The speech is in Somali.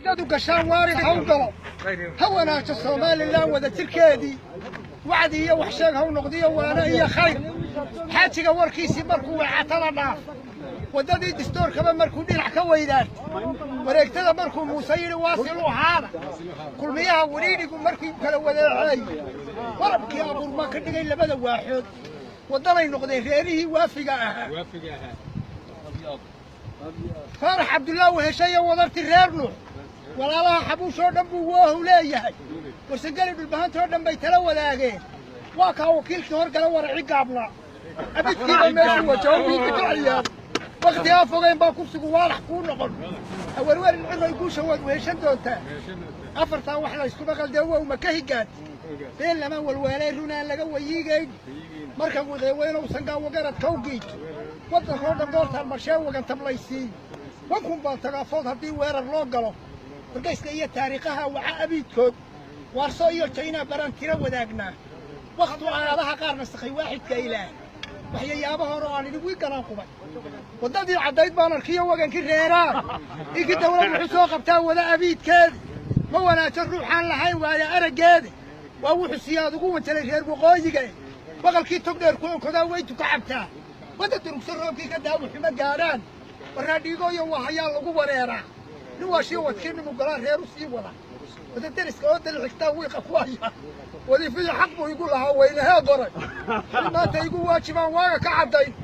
ودادو قشان وارد هونقلو هوانا الصومالي لا وذا تركيدي وعدي وحشاق هون نقضيه وانا هي خير حاجة وركيسي مركو وعطلنا ودادي دستور كمان مركو ديلع كويدات وريكتدا مركو موسير واصلوا هذا كل مياه وريني مركو يمكن ولا عاي وربك يا ابو ما كدغي لبدا واحد وداني نقضي ريري وافقا فرح عبد الله وهشيه وضرت الريرنو ولا الله حبوش oo dhan buu waa leeyahay warsagalay dhulbahanto oo dhan bay tala wadaageen waa ka wakiilkii horgala warci gaabla abidkiiba meeshu wajoobi bidciyaad waqti afogeen baa kursigu waalax ku noqon warwar inay guusha wad weeshan doontaa afarta wax la isku baqal deewo ma ka higaad been lama walwaalay runaan laga wayiigay marka wadayweyn oo sangaa wagarad kawgeed wadanka oo dhan doorta marshay wagan tablaysi wankun baa tagafood hadii weerar loo galo wargeyska iyo taariikhaha waxa abiidkood warso iyo China baran tira wadaagna waqtu aadaha qaarna saxay waahidka ilaah waxyaabaha hore aan idin wii garan qubay wadadii cadayd baan arkiyo waganki reeraa iki dawladdu wuxuu soo qabtaa wada abiidkeed ma wanaagsan ruuxan lahayn waaya arageed waa wuxuu siyaad ugu wantalay reer waqooyiga waqalkii tog dheer ku kodaa way tu ka cabtaa wada durugsan roobkii ka daawo xuma gaaraan waraadigo iyo waxyaal lagu wareeraa نواشي وتكلم مقالة غير وسيم ولا وتدرس كود الحكتاب ويقفوايا ودي في حقه يقول لها وين هذا ما تيقول واجب واقع كعبدين